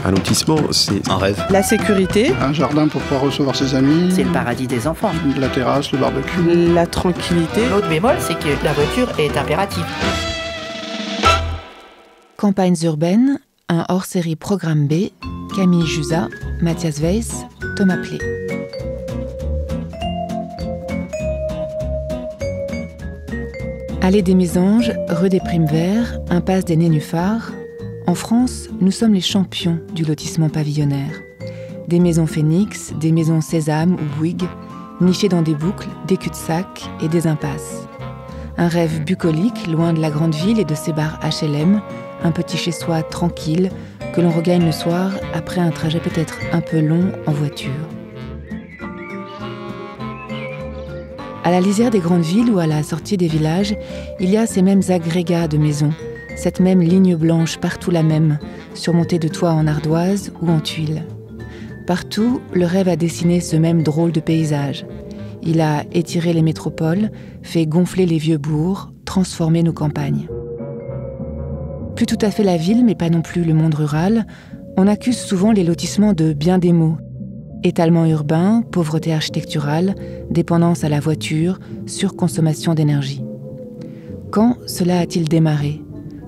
Un lotissement, c'est un rêve. La sécurité. Un jardin pour pouvoir recevoir ses amis. C'est le paradis des enfants. La terrasse, le barbecue. La tranquillité. L'autre bémol, c'est que la voiture est impérative. Campagnes urbaines, un hors-série Programme B, Camille Jusa, Mathias Weiss, Thomas Plé. Allée des Mésanges, rue des Primes-Verts, impasse des Nénuphars. En France, nous sommes les champions du lotissement pavillonnaire. Des maisons Phénix, des maisons Sésame ou Bouygues, nichées dans des boucles, des cul-de-sac et des impasses. Un rêve bucolique, loin de la grande ville et de ses bars HLM, un petit chez-soi tranquille que l'on regagne le soir après un trajet peut-être un peu long en voiture. À la lisière des grandes villes ou à la sortie des villages, il y a ces mêmes agrégats de maisons, cette même ligne blanche, partout la même, surmontée de toits en ardoise ou en tuiles. Partout, le rêve a dessiné ce même drôle de paysage. Il a étiré les métropoles, fait gonfler les vieux bourgs, transformé nos campagnes. Plus tout à fait la ville, mais pas non plus le monde rural, on accuse souvent les lotissements de bien des maux. Étalement urbain, pauvreté architecturale, dépendance à la voiture, surconsommation d'énergie. Quand cela a-t-il démarré ?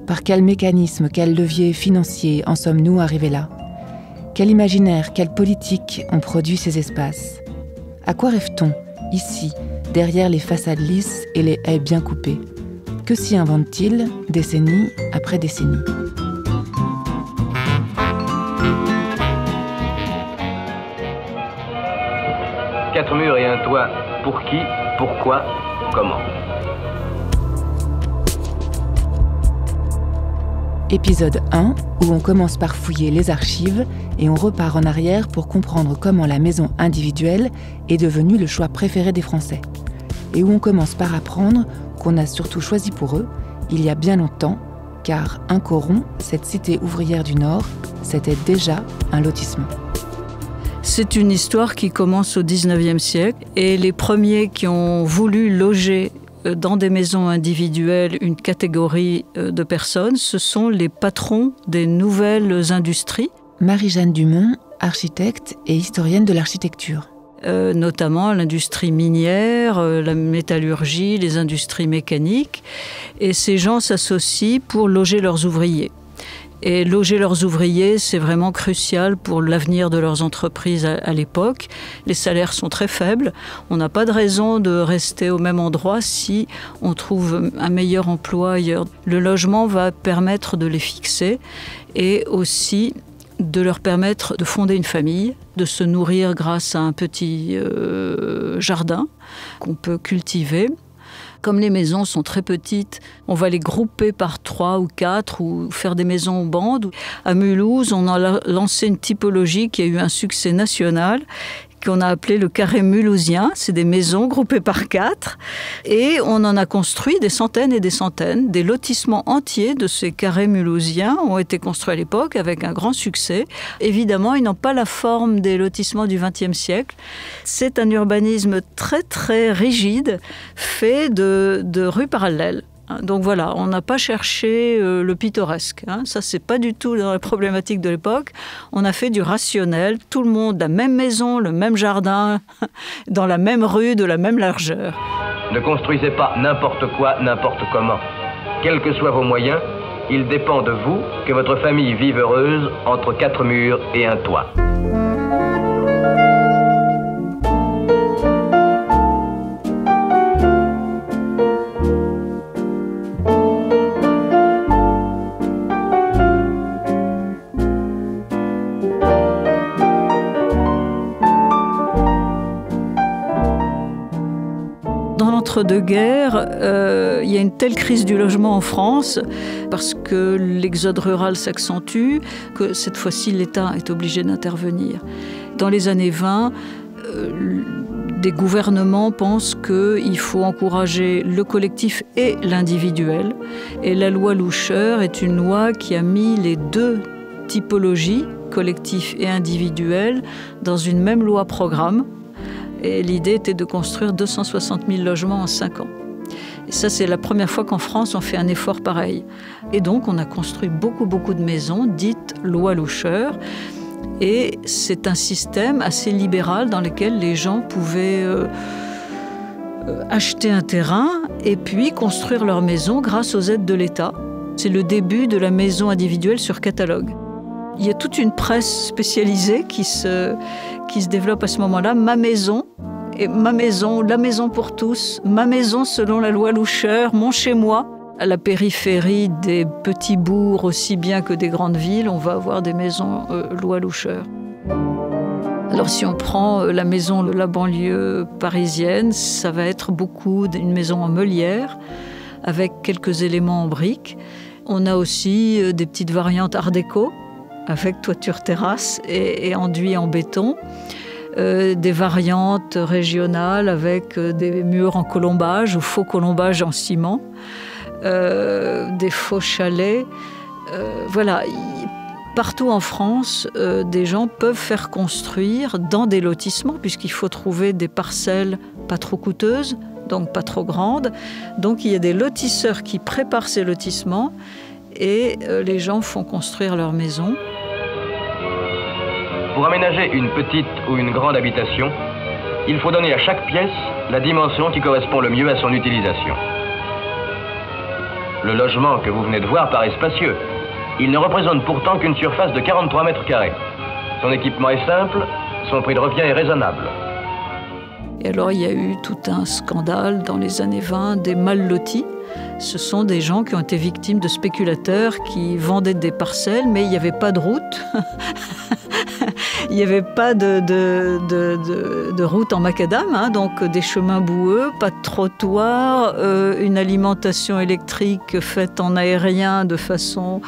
Par quel mécanisme, quel levier financier en sommes-nous arrivés là ? Quel imaginaire, quelle politique ont produit ces espaces ? À quoi rêve-t-on, ici, derrière les façades lisses et les haies bien coupées ? Que s'y invente-t-il, décennie après décennie ? Quatre murs et un toit, pour qui, pourquoi, comment ? Épisode 1, où on commence par fouiller les archives et on repart en arrière pour comprendre comment la maison individuelle est devenue le choix préféré des Français. Et où on commence par apprendre qu'on a surtout choisi pour eux, il y a bien longtemps, car un Coron, cette cité ouvrière du Nord, c'était déjà un lotissement. C'est une histoire qui commence au XIXe siècle et les premiers qui ont voulu loger dans des maisons individuelles une catégorie de personnes, ce sont les patrons des nouvelles industries. Marie-Jeanne Dumont, architecte et historienne de l'architecture. Notamment l'industrie minière, la métallurgie, les industries mécaniques. Et ces gens s'associent pour loger leurs ouvriers. Et loger leurs ouvriers, c'est vraiment crucial pour l'avenir de leurs entreprises à l'époque. Les salaires sont très faibles. On n'a pas de raison de rester au même endroit si on trouve un meilleur emploi ailleurs. Le logement va permettre de les fixer et aussi de leur permettre de fonder une famille, de se nourrir grâce à un petit jardin qu'on peut cultiver. Comme les maisons sont très petites, on va les grouper par 3 ou 4 ou faire des maisons en bande. À Mulhouse, on a lancé une typologie qui a eu un succès national qu'on a appelé le carré mulhousien. C'est des maisons groupées par 4 et on en a construit des centaines et des centaines. Des lotissements entiers de ces carrés mulhousiens ont été construits à l'époque avec un grand succès. Évidemment, ils n'ont pas la forme des lotissements du XXe siècle. C'est un urbanisme très très rigide fait de rues parallèles. Donc voilà, on n'a pas cherché le pittoresque. Ça, c'est pas du tout dans les problématiques de l'époque. On a fait du rationnel, tout le monde, la même maison, le même jardin, dans la même rue, de la même largeur. Ne construisez pas n'importe quoi, n'importe comment. Quels que soient vos moyens, il dépend de vous que votre famille vive heureuse entre 4 murs et un toit. L'entre-deux-guerres, il y a une telle crise du logement en France parce que l'exode rural s'accentue que cette fois-ci l'État est obligé d'intervenir. Dans les années 20, des gouvernements pensent qu'il faut encourager le collectif et l'individuel. Et la loi Loucheur est une loi qui a mis les deux typologies, collectif et individuel, dans une même loi programme. Et l'idée était de construire 260 000 logements en 5 ans. Et ça, c'est la première fois qu'en France, on fait un effort pareil. Et donc, on a construit beaucoup de maisons dites loi Loucheur. Et c'est un système assez libéral dans lequel les gens pouvaient acheter un terrain et puis construire leur maison grâce aux aides de l'État. C'est le début de la maison individuelle sur catalogue. Il y a toute une presse spécialisée qui se développe à ce moment-là. Ma maison, et ma maison, la maison pour tous, ma maison selon la loi Loucheur, mon chez-moi. À la périphérie des petits bourgs aussi bien que des grandes villes, on va avoir des maisons loi Loucheur. Alors si on prend la maison de la banlieue parisienne, ça va être beaucoup d'une maison en meulière avec quelques éléments en briques. On a aussi des petites variantes art déco avec toiture terrasse et enduit en béton. Des variantes régionales avec des murs en colombage ou faux colombage en ciment. Des faux chalets. Voilà, partout en France, des gens peuvent faire construire dans des lotissements, puisqu'il faut trouver des parcelles pas trop coûteuses, donc pas trop grandes. Donc il y a des lotisseurs qui préparent ces lotissements et les gens font construire leur maison. Pour aménager une petite ou une grande habitation, il faut donner à chaque pièce la dimension qui correspond le mieux à son utilisation. Le logement que vous venez de voir paraît spacieux. Il ne représente pourtant qu'une surface de 43 mètres carrés. Son équipement est simple, son prix de revient est raisonnable. Et alors il y a eu tout un scandale dans les années 20 des mal lotis. Ce sont des gens qui ont été victimes de spéculateurs qui vendaient des parcelles, mais il n'y avait pas de route. Il n'y avait pas de route en macadam, hein, donc des chemins boueux, pas de trottoir, une alimentation électrique faite en aérien de façon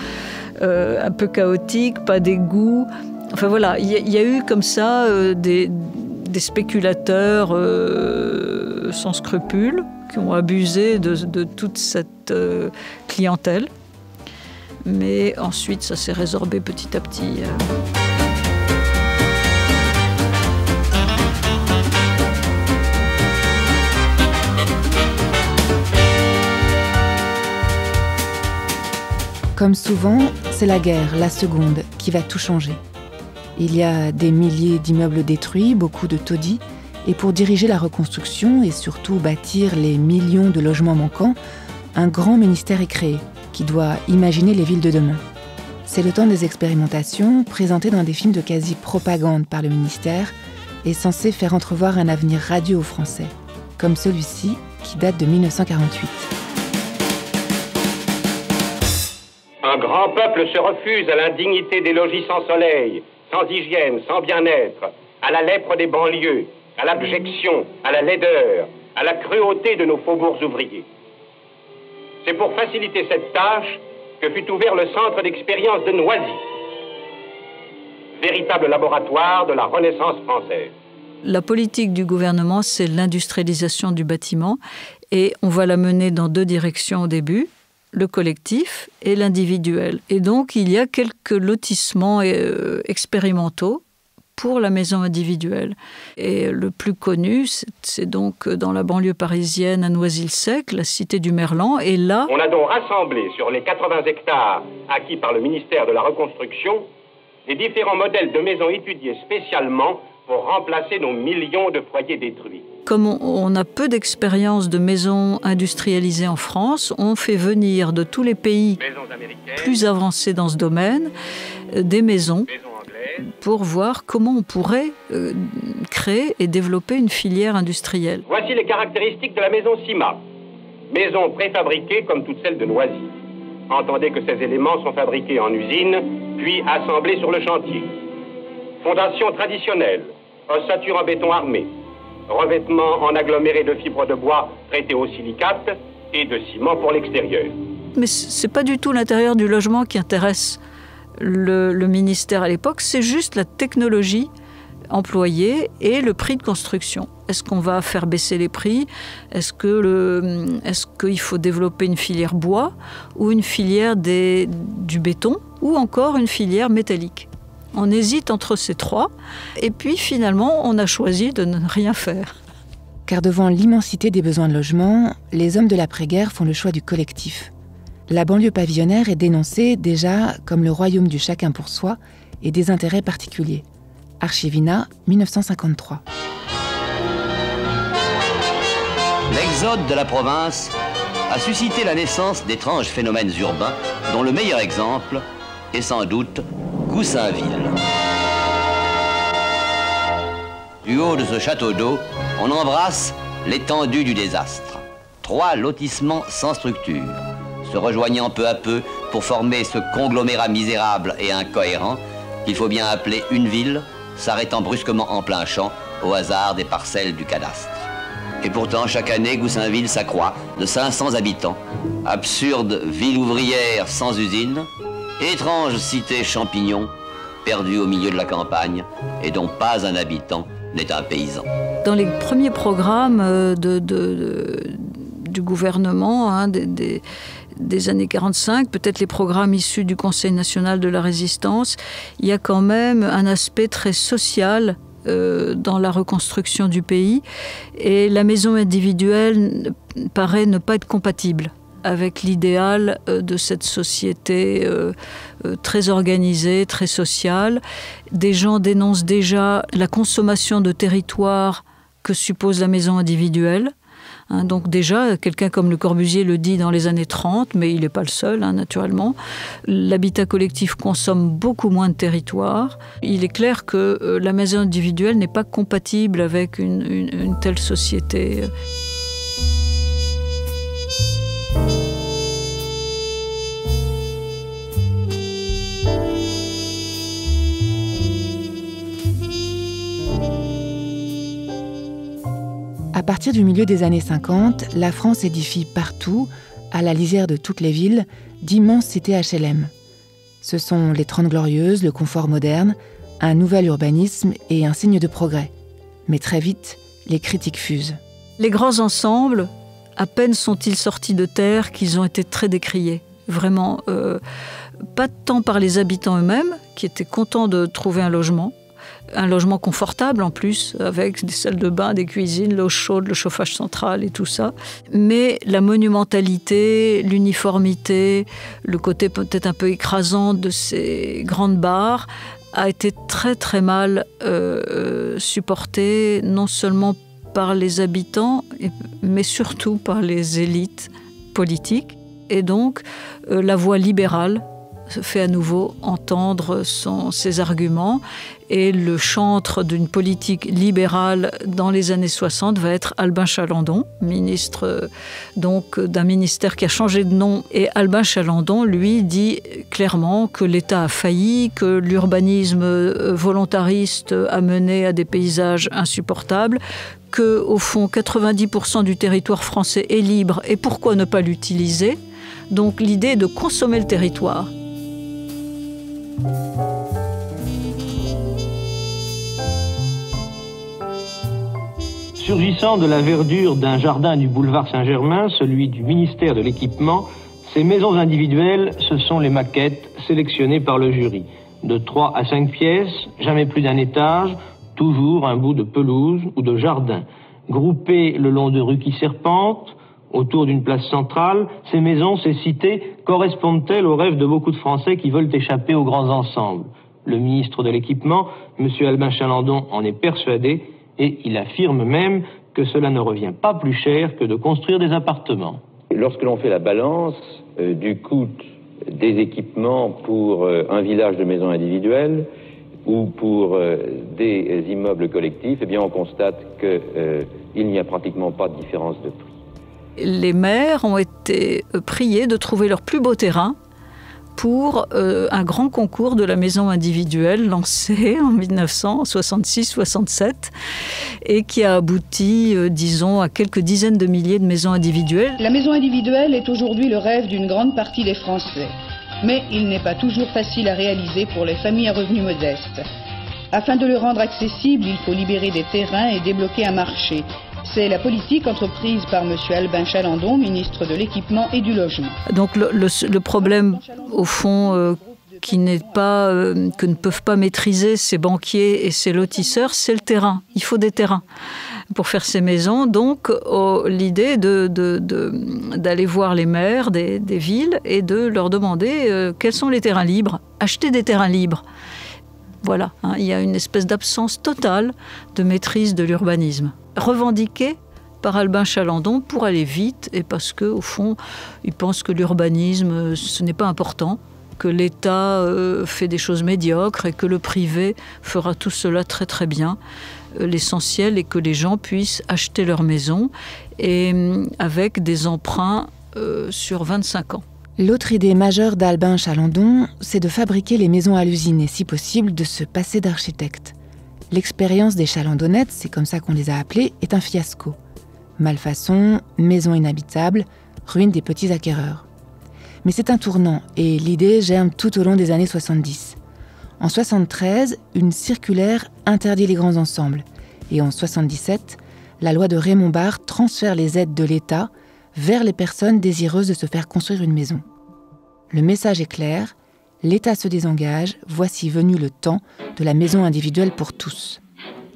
un peu chaotique, pas d'égout. Enfin voilà, il y a eu comme ça des spéculateurs sans scrupules qui ont abusé de toute cette clientèle. Mais ensuite, ça s'est résorbé petit à petit. Comme souvent, c'est la guerre, la seconde, qui va tout changer. Il y a des milliers d'immeubles détruits, beaucoup de taudis, et pour diriger la reconstruction et surtout bâtir les millions de logements manquants, un grand ministère est créé, qui doit imaginer les villes de demain. C'est le temps des expérimentations, présentées dans des films de quasi-propagande par le ministère, et censés faire entrevoir un avenir radieux aux Français, comme celui-ci, qui date de 1948. Un grand peuple se refuse à l'indignité des logis sans soleil, sans hygiène, sans bien-être, à la lèpre des banlieues, à l'abjection, à la laideur, à la cruauté de nos faubourgs ouvriers. C'est pour faciliter cette tâche que fut ouvert le centre d'expérience de Noisy, véritable laboratoire de la Renaissance française. La politique du gouvernement, c'est l'industrialisation du bâtiment et on va la mener dans deux directions au début, le collectif et l'individuel. Et donc, il y a quelques lotissements expérimentaux pour la maison individuelle. Et le plus connu, c'est donc dans la banlieue parisienne, à Noisy-le-Sec, la cité du Merlan. Et là, on a donc rassemblé sur les 80 hectares acquis par le ministère de la Reconstruction les différents modèles de maisons étudiés spécialement pour remplacer nos millions de foyers détruits. Comme on a peu d'expérience de maisons industrialisées en France, on fait venir de tous les pays plus avancés dans ce domaine des maisons pour voir comment on pourrait créer et développer une filière industrielle. Voici les caractéristiques de la maison Cima. Maison préfabriquée comme toutes celles de Noisy. Entendez que ces éléments sont fabriqués en usine, puis assemblés sur le chantier. Fondation traditionnelle, ossature en béton armé, revêtement en aggloméré de fibres de bois traitées au silicate et de ciment pour l'extérieur. Mais ce n'est pas du tout l'intérieur du logement qui intéresse le ministère à l'époque, c'est juste la technologie employée et le prix de construction. Est-ce qu'on va faire baisser les prix ? Est-ce qu'il faut développer une filière bois ou une filière du béton ou encore une filière métallique ? On hésite entre ces trois et puis finalement on a choisi de ne rien faire. car devant l'immensité des besoins de logement, les hommes de l'après-guerre font le choix du collectif. La banlieue pavillonnaire est dénoncée déjà comme le royaume du chacun pour soi et des intérêts particuliers. Archivina, 1953. L'exode de la province a suscité la naissance d'étranges phénomènes urbains dont le meilleur exemple est sans doute Goussainville. Du haut de ce château d'eau, on embrasse l'étendue du désastre. 3 lotissements sans structure, se rejoignant peu à peu pour former ce conglomérat misérable et incohérent qu'il faut bien appeler une ville, s'arrêtant brusquement en plein champ au hasard des parcelles du cadastre. Et pourtant, chaque année, Goussainville s'accroît de 500 habitants. Absurde ville ouvrière sans usine, étrange cité champignon, perdue au milieu de la campagne et dont pas un habitant n'est un paysan. Dans les premiers programmes du gouvernement des années 45, peut-être les programmes issus du Conseil national de la résistance, il y a quand même un aspect très social dans la reconstruction du pays, et la maison individuelle paraît ne pas être compatible avec l'idéal de cette société très organisée, très sociale. Des gens dénoncent déjà la consommation de territoire que suppose la maison individuelle. Donc déjà, quelqu'un comme Le Corbusier le dit dans les années 30, mais il n'est pas le seul, naturellement. L'habitat collectif consomme beaucoup moins de territoire. Il est clair que la maison individuelle n'est pas compatible avec une telle société. À partir du milieu des années 50, la France édifie partout, à la lisière de toutes les villes, d'immenses cités HLM. Ce sont les 30 Glorieuses, le confort moderne, un nouvel urbanisme et un signe de progrès. Mais très vite, les critiques fusent. Les grands ensembles, à peine sont-ils sortis de terre qu'ils ont été très décriés. Vraiment, pas tant par les habitants eux-mêmes, qui étaient contents de trouver un logement confortable en plus, avec des salles de bain, des cuisines, l'eau chaude, le chauffage central et tout ça. Mais la monumentalité, l'uniformité, le côté peut-être un peu écrasant de ces grandes barres a été très très mal supporté, non seulement par les habitants, mais surtout par les élites politiques. Et donc, la voix libérale fait à nouveau entendre ses arguments, et le chantre d'une politique libérale dans les années 60 va être Albin Chalandon, ministre donc d'un ministère qui a changé de nom. Et Albin Chalandon, lui, dit clairement que l'État a failli, que l'urbanisme volontariste a mené à des paysages insupportables, que au fond 90% du territoire français est libre, et pourquoi ne pas l'utiliser? Donc l'idée est de consommer le territoire. Surgissant de la verdure d'un jardin du boulevard Saint-Germain, celui du ministère de l'Équipement, ces maisons individuelles, ce sont les maquettes sélectionnées par le jury. De 3 à 5 pièces, jamais plus d'un étage, toujours un bout de pelouse ou de jardin. Groupées le long de rues qui serpentent, autour d'une place centrale, ces maisons, ces cités, correspondent-elles aux rêves de beaucoup de Français qui veulent échapper aux grands ensembles? Le ministre de l'Équipement, M. Albin Chalandon, en est persuadé, et il affirme même que cela ne revient pas plus cher que de construire des appartements. Lorsque l'on fait la balance du coût des équipements pour un village de maisons individuelles ou pour des immeubles collectifs, eh bien on constate qu'il n'y a pratiquement pas de différence de prix. Les maires ont été priés de trouver leur plus beau terrain pour un grand concours de la maison individuelle lancé en 1966-67 et qui a abouti, disons, à quelques dizaines de milliers de maisons individuelles. La maison individuelle est aujourd'hui le rêve d'une grande partie des Français. Mais il n'est pas toujours facile à réaliser pour les familles à revenus modestes. Afin de le rendre accessible, il faut libérer des terrains et débloquer un marché. C'est la politique entreprise par M. Albin Chalandon, ministre de l'Équipement et du Logement. Donc le problème, au fond, que ne peuvent pas maîtriser ces banquiers et ces lotisseurs, c'est le terrain. Il faut des terrains. pour faire ces maisons. Donc, l'idée d'aller voir les maires des villes et de leur demander quels sont les terrains libres, acheter des terrains libres. Voilà, il y a une espèce d'absence totale de maîtrise de l'urbanisme. Revendiquée par Albin Chalandon pour aller vite et parce qu'au fond, il pense que l'urbanisme, ce n'est pas important, que l'État fait des choses médiocres et que le privé fera tout cela très très bien. L'essentiel est que les gens puissent acheter leur maison et avec des emprunts sur 25 ans. L'autre idée majeure d'Albin Chalandon, c'est de fabriquer les maisons à l'usine et, si possible, de se passer d'architecte. L'expérience des Chalandonnettes, c'est comme ça qu'on les a appelées, est un fiasco. Malfaçon, maisons inhabitables, ruine des petits acquéreurs. Mais c'est un tournant et l'idée germe tout au long des années 70. En 73, une circulaire interdit les grands ensembles. Et en 77, la loi de Raymond Barre transfère les aides de l'État vers les personnes désireuses de se faire construire une maison. Le message est clair, l'État se désengage, voici venu le temps de la maison individuelle pour tous.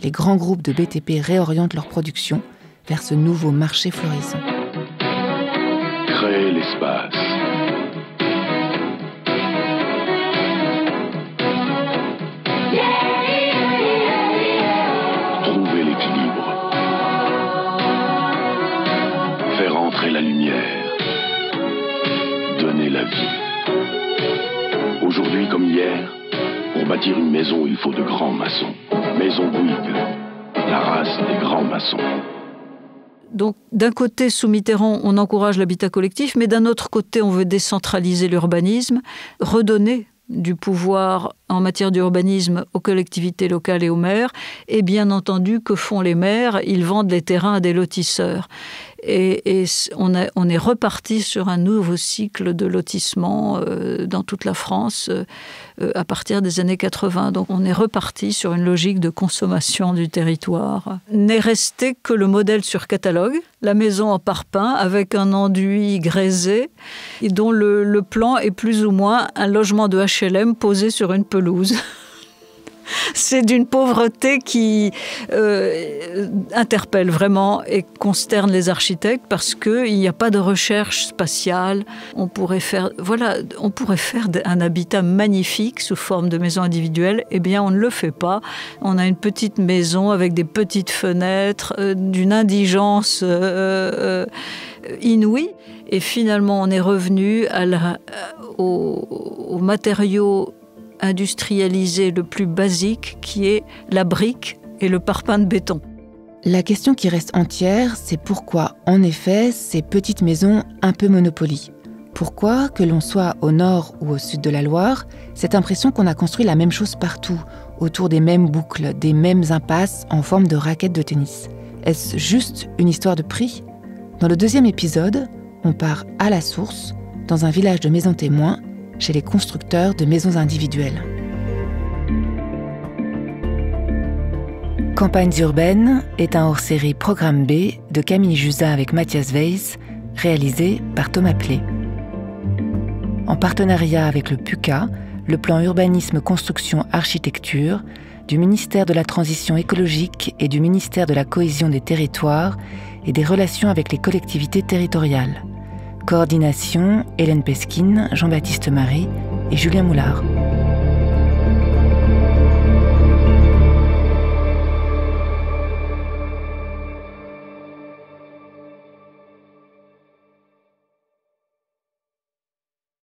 Les grands groupes de BTP réorientent leur production vers ce nouveau marché florissant. Créer l'espace. Trouver l'équilibre. Faire entrer la lumière. Donner la vie. Aujourd'hui comme hier, pour bâtir une maison, il faut de grands maçons. Maison Bouygues, la race des grands maçons. Donc, d'un côté, sous Mitterrand, on encourage l'habitat collectif, mais d'un autre côté, on veut décentraliser l'urbanisme, redonner du pouvoir en matière d'urbanisme aux collectivités locales et aux maires. Et bien entendu, que font les maires? Ils vendent les terrains à des lotisseurs. Et on est reparti sur un nouveau cycle de lotissement dans toute la France à partir des années 80. Donc on est reparti sur une logique de consommation du territoire. N'est resté que le modèle sur catalogue, la maison en parpaing avec un enduit grésé et dont le plan est plus ou moins un logement de HLM posé sur une pelouse. C'est d'une pauvreté qui interpelle vraiment et consterne les architectes parce qu'il n'y a pas de recherche spatiale. On pourrait faire un habitat magnifique sous forme de maison individuelle. Eh bien, on ne le fait pas. On a une petite maison avec des petites fenêtres, d'une indigence inouïe. Et finalement, on est revenu aux matériaux industrialisé le plus basique, qui est la brique et le parpaing de béton. La question qui reste entière, c'est pourquoi, en effet, ces petites maisons un peu monopoly. Pourquoi, que l'on soit au nord ou au sud de la Loire, cette impression qu'on a construit la même chose partout, autour des mêmes boucles, des mêmes impasses en forme de raquettes de tennis. Est-ce juste une histoire de prix? Dans le deuxième épisode, on part à la source, dans un village de maisons témoins, chez les constructeurs de maisons individuelles. Campagnes urbaines est un hors-série Programme B de Camille Jusa avec Mathias Weiss, réalisé par Thomas Plé. En partenariat avec le PUCA, le plan urbanisme construction architecture, du ministère de la Transition écologique et du ministère de la Cohésion des territoires et des relations avec les collectivités territoriales. Coordination, Hélène Pesquine, Jean-Baptiste Marie et Julien Moulard.